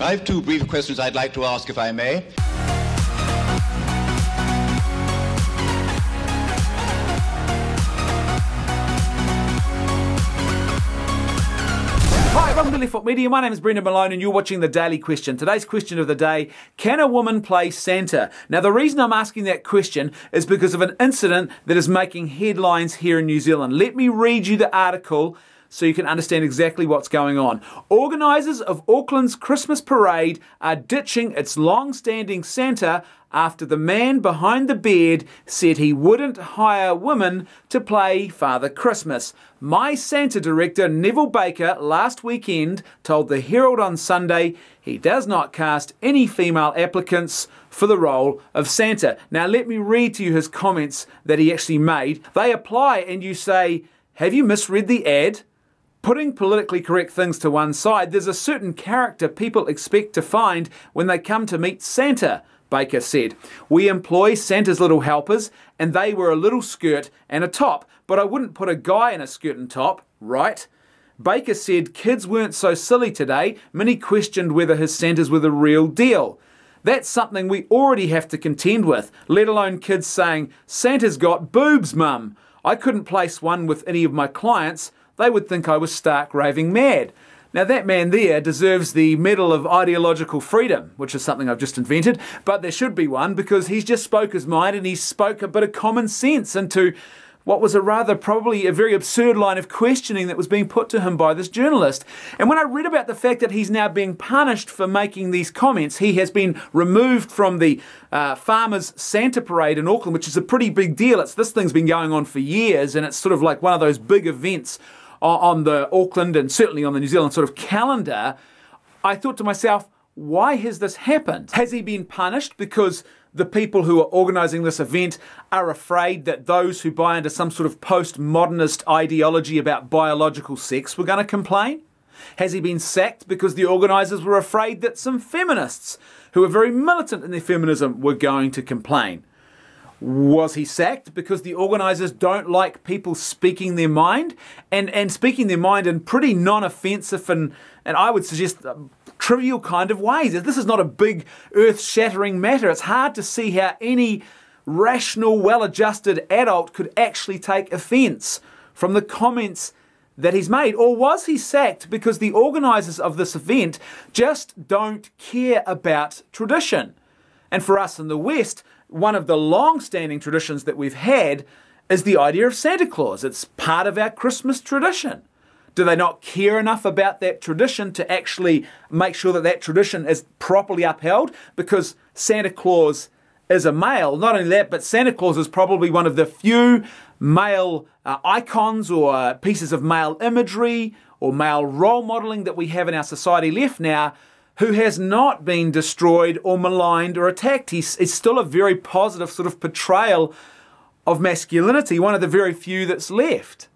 I have two brief questions I'd like to ask, if I may. Hi, welcome to Left Foot Media. My name is Brendan Malone and you're watching The Daily Question. Today's question of the day, can a woman play Santa? Now the reason I'm asking that question is because of an incident that is making headlines here in New Zealand. Let me read you the article so you can understand exactly what's going on. Organisers of Auckland's Christmas parade are ditching its long-standing Santa after the man behind the beard said he wouldn't hire women to play Father Christmas. My Santa director, Neville Baker, last weekend told the Herald on Sunday he does not cast any female applicants for the role of Santa. Now let me read to you his comments that he actually made. They apply and you say, have you misread the ad? Putting politically correct things to one side, there's a certain character people expect to find when they come to meet Santa, Baker said. We employ Santa's little helpers, and they wear a little skirt and a top, but I wouldn't put a guy in a skirt and top, right? Baker said kids weren't so silly today. Many questioned whether his Santas were the real deal. That's something we already have to contend with, let alone kids saying, Santa's got boobs, mum. I couldn't place one with any of my clients. They would think I was stark raving mad. Now that man there deserves the Medal of Ideological Freedom, which is something I've just invented, but there should be one because he's just spoke his mind and he spoke a bit of common sense into what was probably a very absurd line of questioning that was being put to him by this journalist. And when I read about the fact that he's now being punished for making these comments, he has been removed from the Farmers Santa Parade in Auckland, which is a pretty big deal. This thing's been going on for years and it's sort of like one of those big events on the Auckland and certainly on the New Zealand sort of calendar. I thought to myself, why has this happened? Has he been punished because the people who are organising this event are afraid that those who buy into some sort of postmodernist ideology about biological sex were going to complain? Has he been sacked because the organisers were afraid that some feminists who are very militant in their feminism were going to complain? Was he sacked because the organisers don't like people speaking their mind and speaking their mind in pretty non-offensive and I would suggest trivial kind of ways? This is not a big earth-shattering matter. It's hard to see how any rational, well-adjusted adult could actually take offence from the comments that he's made. Or was he sacked because the organisers of this event just don't care about tradition? And for us in the West, one of the long-standing traditions that we've had is the idea of Santa Claus. It's part of our Christmas tradition. Do they not care enough about that tradition to actually make sure that that tradition is properly upheld? Because Santa Claus is a male. Not only that, but Santa Claus is probably one of the few male icons or pieces of male imagery or male role modelling that we have in our society left now who has not been destroyed or maligned or attacked. He's still a very positive sort of portrayal of masculinity, one of the very few that's left.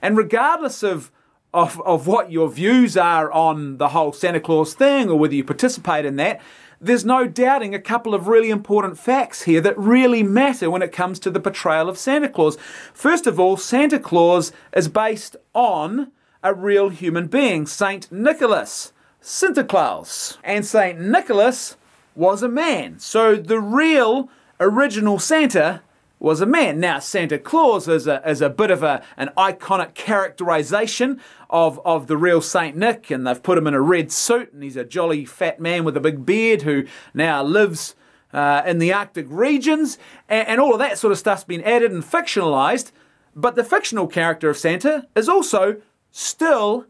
And regardless of what your views are on the whole Santa Claus thing or whether you participate in that, there's no doubting a couple of really important facts here that really matter when it comes to the portrayal of Santa Claus. First of all, Santa Claus is based on a real human being, Saint Nicholas. Sinterklaas. And St. Nicholas was a man. So the real original Santa was a man. Now Santa Claus is a bit of an iconic characterization of the real Saint Nick, and they've put him in a red suit and he's a jolly fat man with a big beard who now lives in the Arctic regions, and all of that sort of stuff's been added and fictionalized. But the fictional character of Santa is also still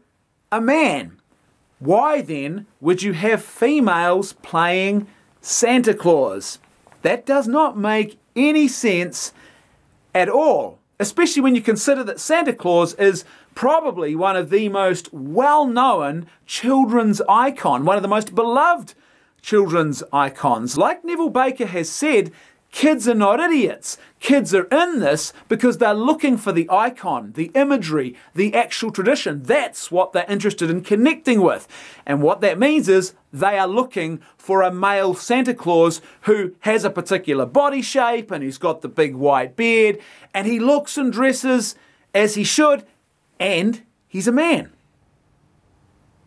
a man. Why then would you have females playing Santa Claus? That does not make any sense at all, especially when you consider that Santa Claus is probably one of the most well-known children's icon, one of the most beloved children's icons. Like Neville Baker has said, kids are not idiots. Kids are in this because they're looking for the icon, the imagery, the actual tradition. That's what they're interested in connecting with. And what that means is they are looking for a male Santa Claus who has a particular body shape and who's got the big white beard and he looks and dresses as he should, and he's a man.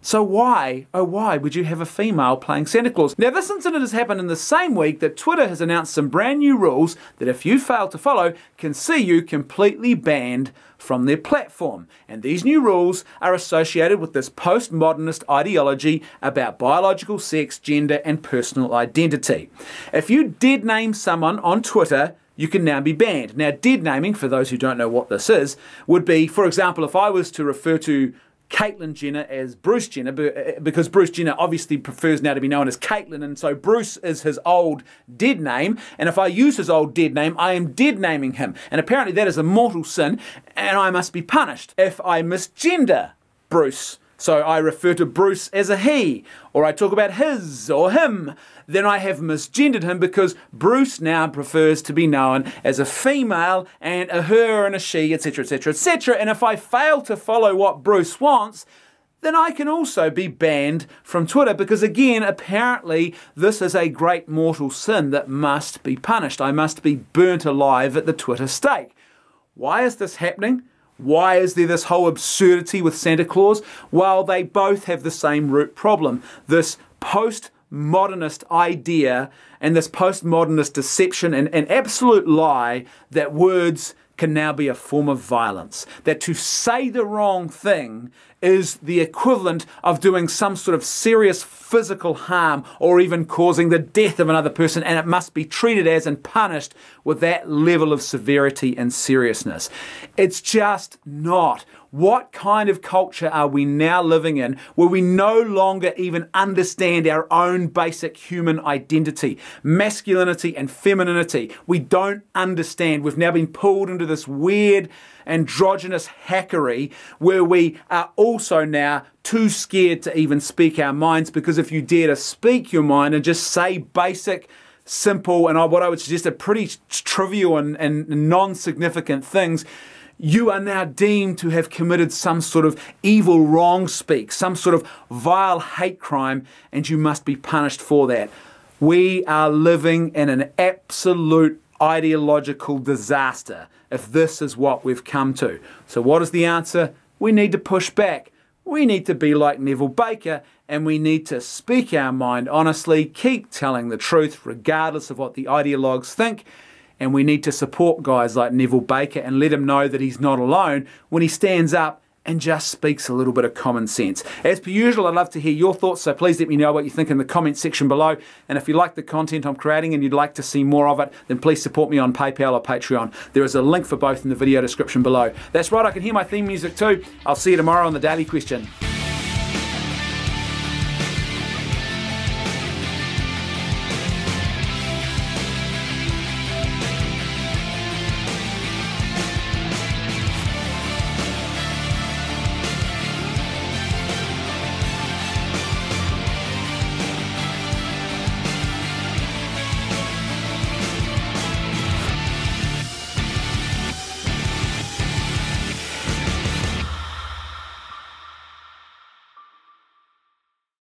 So why, oh why, would you have a female playing Santa Claus? Now this incident has happened in the same week that Twitter has announced some brand new rules that if you fail to follow can see you completely banned from their platform. And these new rules are associated with this postmodernist ideology about biological sex, gender and personal identity. If you dead name someone on Twitter, you can now be banned. Now dead naming, for those who don't know what this is, would be, for example, if I was to refer to Caitlyn Jenner as Bruce Jenner, because Bruce Jenner obviously prefers now to be known as Caitlyn, and so Bruce is his old dead name, and if I use his old dead name, I am dead naming him, and apparently that is a mortal sin, and I must be punished. If I misgender Bruce, so I refer to Bruce as a he, or I talk about his or him, then I have misgendered him because Bruce now prefers to be known as a female and a her and a she, etc, etc, etc. And if I fail to follow what Bruce wants, then I can also be banned from Twitter because, again, apparently this is a great mortal sin that must be punished. I must be burnt alive at the Twitter stake. Why is this happening? Why is there this whole absurdity with Santa Claus? Well, they both have the same root problem. This postmodernist idea and this postmodernist deception and absolute lie that words can now be a form of violence. That to say the wrong thing is the equivalent of doing some sort of serious physical harm or even causing the death of another person, and it must be treated as and punished with that level of severity and seriousness. It's just not. What kind of culture are we now living in where we no longer even understand our own basic human identity, masculinity and femininity? We don't understand. We've now been pulled into this weird androgynous hackery where we are also now too scared to even speak our minds, because if you dare to speak your mind and just say basic, simple, and what I would suggest are pretty trivial and non-significant things, you are now deemed to have committed some sort of evil wrong speak, some sort of vile hate crime, and you must be punished for that. We are living in an absolute ideological disaster if this is what we've come to. So what is the answer? We need to push back. We need to be like Neville Baker, and we need to speak our mind honestly, keep telling the truth regardless of what the ideologues think, and we need to support guys like Neville Baker and let him know that he's not alone when he stands up and just speaks a little bit of common sense. As per usual, I'd love to hear your thoughts, so please let me know what you think in the comment section below. And if you like the content I'm creating and you'd like to see more of it, then please support me on PayPal or Patreon. There is a link for both in the video description below. That's right, I can hear my theme music too. I'll see you tomorrow on The Daily Question.